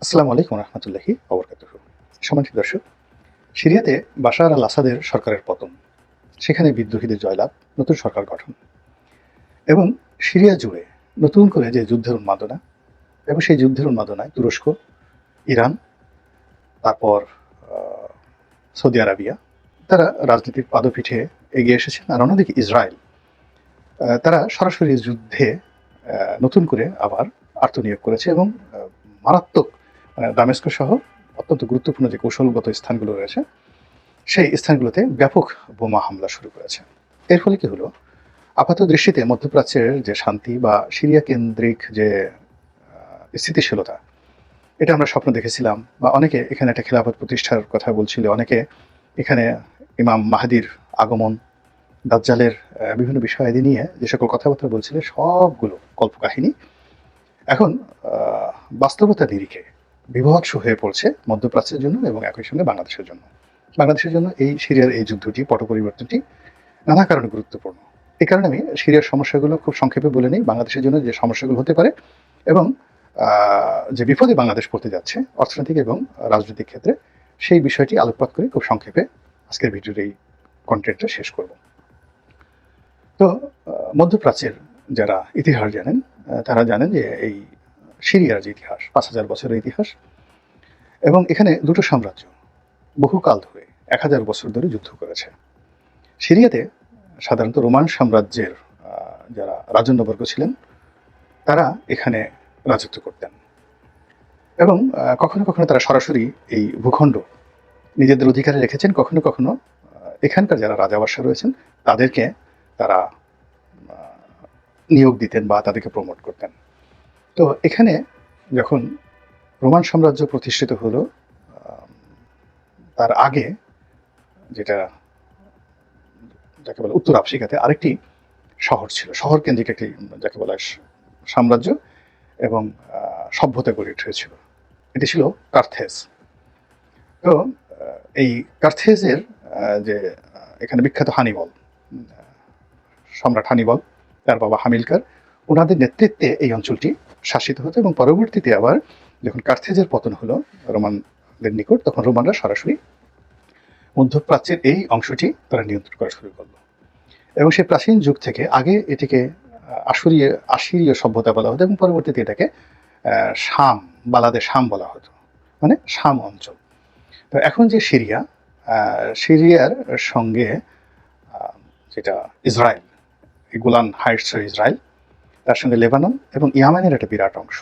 আসসালামু আলাইকুম রহমতুল্লাহি ওবরাকাতুহু। সম্মানিত দর্শক, সিরিয়াতে বাশার আল আসাদের সরকারের পতন, সেখানে বিদ্রোহীদের জয়লাভ, নতুন সরকার গঠন এবং সিরিয়া জুড়ে নতুন করে যে যুদ্ধের উন্মাদনা এবং সেই যুদ্ধের উন্মাদনায় তুরস্ক, ইরান, তারপর সৌদি আরাবিয়া তারা রাজনীতির পাদপীঠে এগিয়ে এসেছেন। আর অন্যদিকে ইসরায়েল তারা সরাসরি যুদ্ধে নতুন করে আবার আত্মনিয়োগ করেছে এবং মারাত্মক দামেস্ক সহ অত্যন্ত গুরুত্বপূর্ণ যে কৌশলগত স্থানগুলো রয়েছে সেই স্থানগুলোতে ব্যাপক বোমা হামলা শুরু করেছে। এর ফলে কি হলো, আপাত দৃষ্টিতে মধ্যপ্রাচ্যের যে শান্তি বা সিরিয়া কেন্দ্রিক যে স্থিতিশীলতা, এটা আমরা স্বপ্ন দেখেছিলাম বা অনেকে এখানে একটা খিলাফত প্রতিষ্ঠার কথা বলছিল, অনেকে এখানে ইমাম মাহাদির আগমন, দাজ্জালের বিভিন্ন বিষয়াদি নিয়ে যে সকল কথাবার্তা বলছিল সবগুলো কল্পকাহিনী এখন বাস্তবতা নিরিখে বিভৎস হয়ে পড়ছে মধ্যপ্রাচ্যের জন্য এবং একই সঙ্গে বাংলাদেশের জন্য। বাংলাদেশের জন্য এই সিরিয়ার এই যুদ্ধটি, পট পরিবর্তনটি নানা কারণে গুরুত্বপূর্ণ। এই কারণে আমি সিরিয়ার সমস্যাগুলো খুব সংক্ষেপে বলে নিই, বাংলাদেশের জন্য যে সমস্যাগুলো হতে পারে এবং যে বিপদে বাংলাদেশ পড়তে যাচ্ছে অর্থনৈতিক এবং রাজনৈতিক ক্ষেত্রে, সেই বিষয়টি আলোকপাত করে খুব সংক্ষেপে আজকের ভিডিওর এই কন্টেন্টটা শেষ করব। তো মধ্যপ্রাচ্যের যারা ইতিহাস জানেন তারা জানেন যে এই সিরিয়ার যে ইতিহাস ৫,০০০ বছরের ইতিহাস এবং এখানে দুটো সাম্রাজ্য বহুকাল ধরে ১,০০০ বছর ধরে যুদ্ধ করেছে। সিরিয়াতে সাধারণত রোমান সাম্রাজ্যের যারা রাজন্যবর্গ ছিলেন তারা এখানে রাজত্ব করতেন এবং কখনো কখনো তারা সরাসরি এই ভূখণ্ড নিজেদের অধিকারে রেখেছেন, কখনো কখনো এখানকার যারা রাজাবাসা রয়েছেন তাদেরকে তারা নিয়োগ দিতেন বা তাদেরকে প্রমোট করতেন। তো এখানে যখন রোমান সাম্রাজ্য প্রতিষ্ঠিত হলো, তার আগে যেটা যাকে বলে উত্তর আফ্রিকাতে আরেকটি শহর ছিল, শহর কেন্দ্রিক একটি যাকে বলা সাম্রাজ্য এবং সভ্যতা গড়ে উঠেছিল, এটি ছিল কার্থেজ। তো এই কার্থেজের যে এখানে বিখ্যাত হানিবল, সম্রাট হানিবল, তার বাবা হামিলকার, ওনাদের নেতৃত্বে এই অঞ্চলটি শাসিত হতো এবং পরবর্তীতে আবার যখন কার্থেজের পতন হলো রোমানদের নিকট, তখন রোমানরা সরাসরি মধ্যপ্রাচ্যের এই অংশটি তারা নিয়ন্ত্রণ করা শুরু করলো এবং সেই প্রাচীন যুগ থেকে আগে এটিকে আশিরীয় সভ্যতা বলা হতো এবং পরবর্তীতে এটাকে শাম, বালাদে শাম বলা হতো, মানে শাম অঞ্চল। তো এখন যে সিরিয়া, সিরিয়ার সঙ্গে যেটা ইসরায়েল, গোলান হাইটসের ইসরায়েল, তার সঙ্গে লেবানন এবং ইয়ামেনের একটা বিরাট অংশ,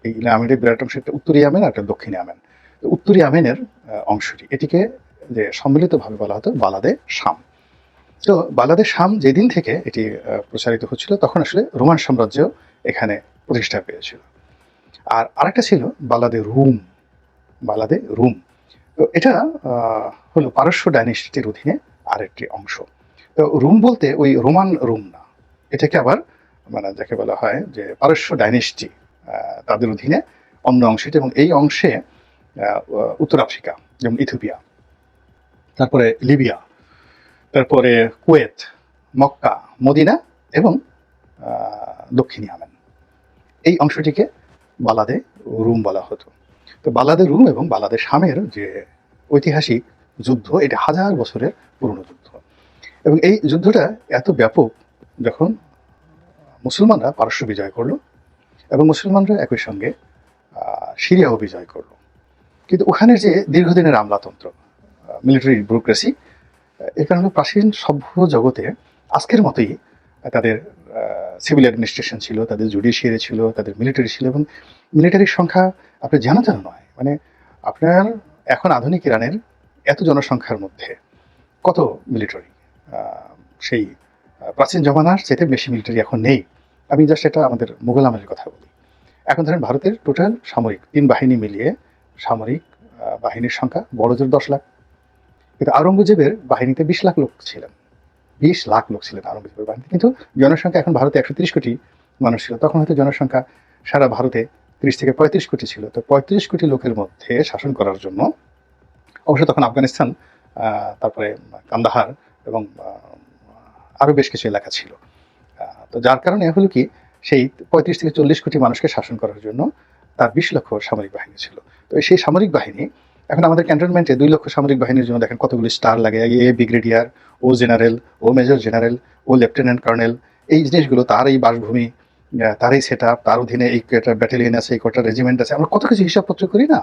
এই ইয়ামেনের বিরাট অংশ, একটা উত্তর ইয়ামেন আর একটা দক্ষিণ ইয়ামেন। উত্তর ইয়ামেনের অংশটি, এটিকে যে সম্মিলিতভাবে বলা হতো বালাদে শাম। তো বালাদে শাম যেদিন থেকে এটি প্রচারিত হচ্ছিল তখন আসলে রোমান সাম্রাজ্য এখানে প্রতিষ্ঠা পেয়েছিল। আর আরেকটা ছিল বালাদে রুম, বালাদে রুম। তো এটা হলো পারস্য ডাইনেস্টির অধীনে আরেকটি অংশ। তো রুম বলতে ওই রোমান রুম না, এটাকে আবার মানে যাকে বলা হয় যে পারস্য ডাইনেস্টি, তাদের অধীনে অন্য অংশটি। এবং এই অংশে উত্তর আফ্রিকা যেমন ইথিওপিয়া, তারপরে লিবিয়া, তারপরে কুয়েত, মক্কা, মদিনা এবং দক্ষিণ ইয়ামেন, এই অংশটিকে বালাদে রুম বলা হতো। তো বালাদে রুম এবং বালাদে শামের যে ঐতিহাসিক যুদ্ধ, এটা ১,০০০ বছরের পুরনো যুদ্ধ এবং এই যুদ্ধটা এত ব্যাপক যখন মুসলমানরা পারস্য বিজয় করলো এবং মুসলমানরা একই সঙ্গে সিরিয়াও বিজয় করলো। কিন্তু ওখানের যে দীর্ঘদিনের আমলাতন্ত্র, মিলিটারি ব্যুরোক্রেসি, এর কারণে প্রাচীন সভ্য জগতে আজকের মতোই তাদের সিভিল অ্যাডমিনিস্ট্রেশন ছিল, তাদের জুডিশিয়ারি ছিল, তাদের মিলিটারি ছিল এবং মিলিটারির সংখ্যা আপনার জানা নয়। মানে আপনার এখন আধুনিক ইরানের এত জনসংখ্যার মধ্যে কত মিলিটারি, সেই প্রাচীন জমানার চেয়ে বেশি মিলিটারি এখন নেই। আমি জাস্ট এটা আমাদের মুঘল আমলের কথা বলি। এখন ধরেন ভারতের টোটাল সামরিক ৩ বাহিনী মিলিয়ে সামরিক বাহিনীর সংখ্যা বড় জোর ১০ লাখ, কিন্তু আওরঙ্গজেবের বাহিনীতে ২০ লাখ লোক ছিলেন, ২০ লাখ লোক ছিলেন আওরঙ্গজেবের বাহিনীতে। কিন্তু জনসংখ্যা এখন ভারতে ১৩০ কোটি মানুষ ছিল, তখন হয়তো জনসংখ্যা সারা ভারতে ৩০ থেকে ৩৫ কোটি ছিল। তো ৩৫ কোটি লোকের মধ্যে শাসন করার জন্য, অবশ্য তখন আফগানিস্তান, তারপরে কান্দাহার এবং আরও বেশ কিছু এলাকা ছিল। তো যার কারণে হলো কি, সেই ৩৫ থেকে ৪০ কোটি মানুষকে শাসন করার জন্য তার 20 লক্ষ সামরিক বাহিনী ছিল। তো সেই সামরিক বাহিনী এখন আমাদের ক্যান্টনমেন্টে 2 লক্ষ সামরিক বাহিনীর জন্য দেখেন কতগুলি স্টার লাগে, এ ব্রিগেডিয়ার, ও জেনারেল, ও মেজর জেনারেল, ও লেফটেন্যান্ট কর্নেল। এই জিনিসগুলো, তার এই বাসভূমি, তার এই সেট আপ, তার অধীনে এই কটা ব্যাটালিয়ন আছে, এই কটা রেজিমেন্ট আছে, আমরা কত কিছু হিসাবপত্র করি না।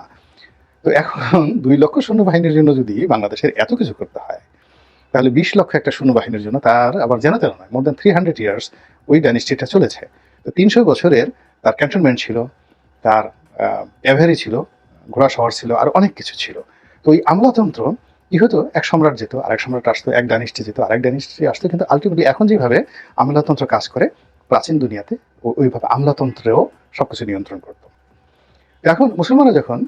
তো এখন 2 লক্ষ সৈন্যবাহিনীর জন্য যদি বাংলাদেশের এত কিছু করতে হয়, তাহলে 20 লক্ষ একটা সৈন্যবাহিনীর জন্য, তার আবার যেন তেন নয়, মোর দ্যান 300 ইয়ার্স ওই ডাইনেস্টিটা চলেছে। তো 300 বছরের তার ক্যান্টনমেন্ট ছিল, তার ক্যাভারি ছিল, ঘোড়া শহর ছিল, আর অনেক কিছু ছিল। তো ওই আমলাতন্ত্র কি হতো, এক সম্রাট যেত, আরেক সম্রাট আসতো, এক ডাইনেস্টি যেত, আরেক ডাইনেস্টি আসতো, কিন্তু আলটিমেটলি এখন যেভাবে আমলাতন্ত্র কাজ করে প্রাচীন দুনিয়াতে ওইভাবে আমলাতন্ত্রেও সবকিছু নিয়ন্ত্রণ করতো। এখন মুসলমানরা যখন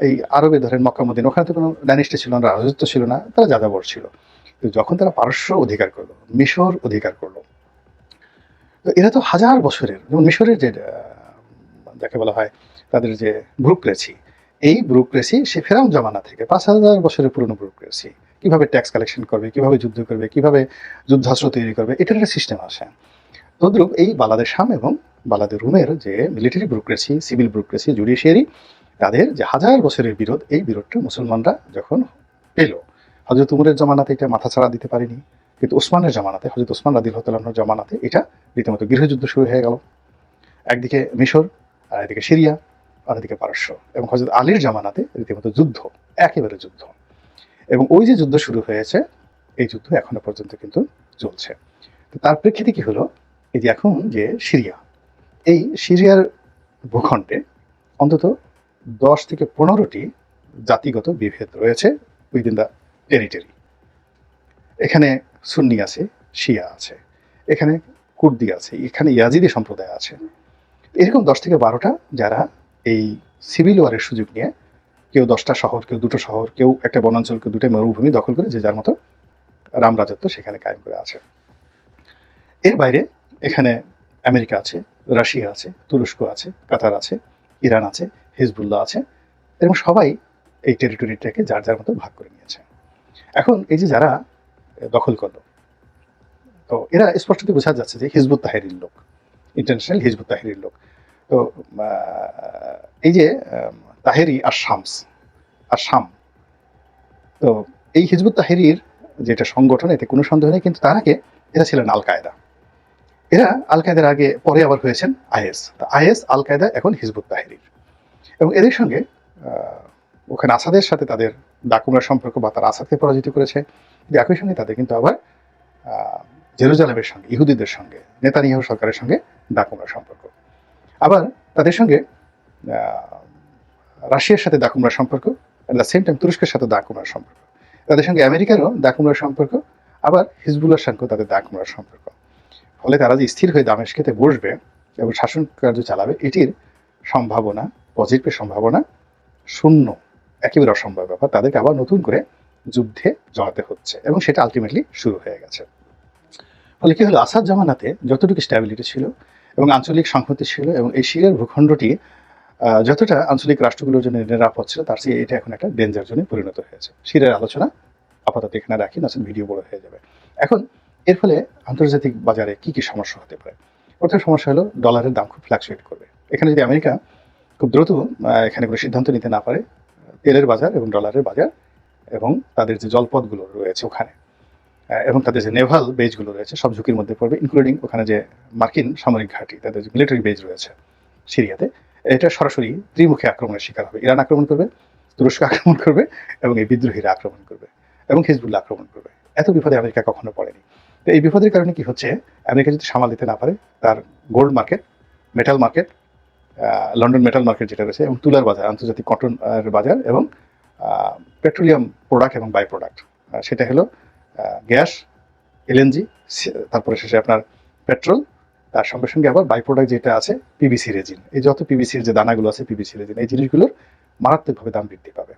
এই আরবে ধরেন মক্কা মদিনা, ওখানে তো কোনো ডাইনেস্টি ছিল না, রাজত্ব ছিল না, তারা যাযাবর ছিল। তো যখন তারা পারস্য অধিকার করলো, মিশর অধিকার করলো, তো এরা তো হাজার বছরের, যেমন মিশরের যে যাকে বলা হয় তাদের যে ব্যুরোক্রেসি, এই ব্যুরোক্রেসি সে ফেরাউন জামানা থেকে 5,000 বছরের পুরনো ব্যুরোক্রেসি, কিভাবে ট্যাক্স কালেকশন করবে, কিভাবে যুদ্ধ করবে, কিভাবে যুদ্ধাস্ত্র তৈরি করবে, এটার একটা সিস্টেম আসে। তদ্রূপ এই বালাদের শাম এবং বালাদের রুমের যে military bureaucracy, civil bureaucracy, judiciary, তাদের যে হাজার বছরের বিরোধ, এই বিরোধটা মুসলমানরা যখন পেল, হযরত উমরের জামানাতে এটা মাথা ছাড়া দিতে পারেনি, কিন্তু ওসমানের জামানাতে, হযরত ওসমান রাদিয়াল্লাহু তাআলা আনহুর জামানাতে এটা রীতিমতো গৃহযুদ্ধ শুরু হয়ে গেল। একদিকে মিশর, আর এদিকে সিরিয়া, আর এদিকে পারস্য, এবং হযরত আলীর জামানাতে রীতিমতো যুদ্ধ, একেবারে যুদ্ধ। এবং ওই যে যুদ্ধ শুরু হয়েছে, এই যুদ্ধ এখনো পর্যন্ত কিন্তু চলছে। তো তার প্রেক্ষিতে কি হলো, এই যে এখন যে সিরিয়া, এই সিরিয়ার ভূখণ্ডে অন্তত 10 থেকে 15টি জাতিগত বিভেদ রয়েছে উইদিন দ্য টেরিটরি। এখানে সুন্নি আছে, শিয়া আছে, এখানে কুর্দি আছে, এখানে ইয়াজিদি সম্প্রদায় আছে। এরকম 10 থেকে 12টা যারা এই সিভিল ওয়ারের সুযোগ নিয়ে, কেউ 10টা শহর, কেউ 2টো শহর, কেউ একটা বনাঞ্চল, কেউ 2টা মরুভূমি দখল করে যে যার মতো রাম রাজত্ব সেখানে কায়েম করে আছে। এর বাইরে এখানে আমেরিকা আছে, রাশিয়া আছে, তুরস্ক আছে, কাতার আছে, ইরান আছে, হিজবুল্লাহ আছে, এবং সবাই এই টেরিটরিটাকে যার যার মতো ভাগ করে নিয়েছে। এখন এই যে যারা দখল করলো, তো এরা স্পষ্টত বোঝা যাচ্ছে যে হিজবুত তাহরির লোক, ইন্টারন্যাশনাল হিজবুত তাহরির লোক। তো এই যে তাহেরি আর শামস আর শাম, তো এই হিজবুত তাহরির যেটা সংগঠন, এতে কোনো সন্দেহ নেই, কিন্তু তার আগে এরা ছিলেন আল কায়দা। এরা আল কায়দার আগে, পরে আবার হয়েছেন আইএস। তো আইএস, আল কায়দা, এখন হিজবুত তাহরির। এবং এদের সঙ্গে ওখানে আসাদের সাথে তাদের দাকুমরার সম্পর্ক, বা তারা আসাদকে পরাজিত করেছে, কিন্তু একই সঙ্গে তাদের কিন্তু আবার জেরুজালেমের সঙ্গে, ইহুদিদের সঙ্গে, নেতানিয়াহু সরকারের সঙ্গে দাকুমরার সম্পর্ক। আবার তাদের সঙ্গে রাশিয়ার সাথে দাকুমরার সম্পর্ক, অ্যাট দ্য সেম টাইম তুরস্কের সাথে দাকুমরার সম্পর্ক, তাদের সঙ্গে আমেরিকারও দাকুমরার সম্পর্ক, আবার হিজবুল্লাহর সঙ্গে তাদের দাকুমরার সম্পর্ক। ফলে তারা যে স্থির হয়ে দামেস্কেতে বসবে এবং শাসন কার্য চালাবে, এটির সম্ভাবনা, পজিটিভ সম্ভাবনা শূন্য, একেবারে অসম্ভব ব্যাপার। তাদেরকে আবার নতুন করে যুদ্ধে জড়াতে হচ্ছে, এবং সেটা আলটিমেটলি শুরু হয়ে গেছে। ফলে কি হলো, আসাদ জামানাতে যতটুকু স্ট্যাবিলিটি ছিল এবং আঞ্চলিক সংহতি ছিল, এবং এই সিরিয়ার ভূখণ্ডটি যতটা আঞ্চলিক রাষ্ট্রগুলোর জন্য নিরাপদ ছিল, তার চেয়ে এটা এখন একটা ডেঞ্জার জোনে পরিণত হয়েছে। সিরিয়ার আলোচনা আপাতত এখানে রাখি, না ভিডিও বড় হয়ে যাবে। এখন এর ফলে আন্তর্জাতিক বাজারে কি কি সমস্যা হতে পারে? প্রথম সমস্যা হলো, ডলারের দাম খুব ফ্ল্যাকচুয়েট করবে। এখানে যদি আমেরিকা খুব দ্রুত এখানে কোনো সিদ্ধান্ত নিতে না পারে, তেলের বাজার এবং ডলারের বাজার এবং তাদের যে জলপথগুলো রয়েছে ওখানে, এবং তাদের যে নেভাল বেজগুলো রয়েছে, সব ঝুঁকির মধ্যে পড়বে, ইনক্লুডিং ওখানে যে মার্কিন সামরিক ঘাঁটি, তাদের যে মিলিটারি বেজ রয়েছে সিরিয়াতে, এটা সরাসরি ত্রিমুখী আক্রমণের শিকার হবে। ইরান আক্রমণ করবে, তুরস্ক আক্রমণ করবে, এবং এই বিদ্রোহীরা আক্রমণ করবে, এবং হিজবুল্লাহ আক্রমণ করবে। এত বিপদে আমেরিকা কখনো পড়েনি। তো এই বিপদের কারণে কি হচ্ছে, আমেরিকা যদি সামাল দিতে না পারে, তার gold market, metal market, London metal market যেটা রয়েছে, এবং তুলার বাজার, আন্তর্জাতিক কটন বাজার, এবং পেট্রোলিয়াম প্রোডাক্ট এবং বাই প্রোডাক্ট, সেটা হলো গ্যাস, এলএনজি, তারপরে শেষে আপনার পেট্রোল, তার সঙ্গে সঙ্গে আবার বাই প্রোডাক্ট যেটা আছে পিভিসি রেজিন, এই যত পিভিসির যে দানাগুলো আছে, পিভিসি রেজিন, এই জিনিসগুলোর মারাত্মকভাবে দাম বৃদ্ধি পাবে।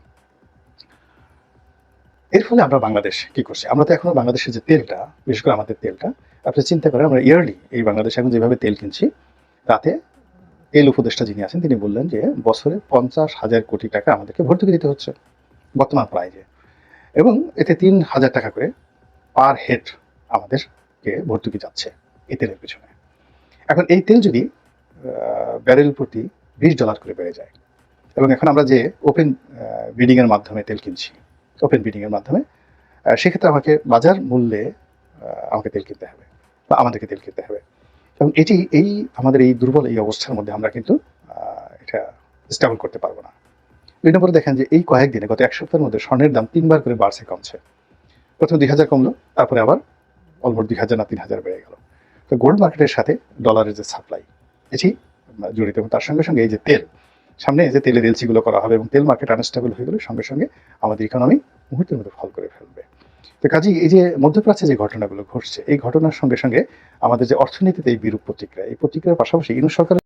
এর ফলে আমরা বাংলাদেশ কি করছি, আমরা তো এখনো বাংলাদেশের যে তেলটা, বিশেষ করে আমাদের তেলটা, আপনি চিন্তা করেন, আমরা ইয়ারলি এই বাংলাদেশে এখন যেভাবে তেল কিনছি, তাতে তেল উপদেষ্টা যিনি আছেন তিনি বললেন যে বছরে 50,000 কোটি টাকা আমাদেরকে ভর্তুকি দিতে হচ্ছে বর্তমান প্রাইজে, এবং এতে 3,000 টাকা করে পার হেড আমাদেরকে ভর্তুকি যাচ্ছে এই তেলের পিছনে। এখন এই তেল যদি ব্যারেল প্রতি $20 করে বেড়ে যায়। এবং এখন আমরা যে ওপেন বিডিংয়ের মাধ্যমে তেল কিনছি, ওপেন বিডিংয়ের মাধ্যমে সেক্ষেত্রে আমাকে বাজার মূল্যে আমাকে তেল কিনতে হবে বা আমাদেরকে তেল কিনতে হবে। এবং এই আমাদের এই দুর্বল এই অবস্থার মধ্যে আমরা কিন্তু এটা স্টেবল করতে পারবো না। ২ নম্বরে দেখেন যে এই কয়েকদিনে গত ১ সপ্তাহের মধ্যে স্বর্ণের দাম ৩ বার করে বাড়ছে কমছে। প্রথমে ২,০০০ কমলো, তারপরে আবার অলমোস্ট ২,০০০ না ৩,০০০ বেড়ে গেল। তো গোল্ড মার্কেটের সাথে ডলারের যে সাপ্লাই এটি জড়িত, এবং তার সঙ্গে সঙ্গে এই যে তেল, সামনে যে তেলের এলসিগুলো করা হবে এবং তেল মার্কেট আনস্টেবল হয়ে গেলে সঙ্গে সঙ্গে আমাদের ইকোনমি মুহূর্তের মধ্যে ফল করে ফেলবে। তো কাজেই এই যে মধ্যপ্রাচ্যে যে ঘটনাগুলো ঘটছে, এই ঘটনার সঙ্গে সঙ্গে আমাদের যে অর্থনীতিতে এই বিরূপ প্রতিক্রিয়া, এই প্রতিক্রিয়ার পাশাপাশি ইউনূস সরকারের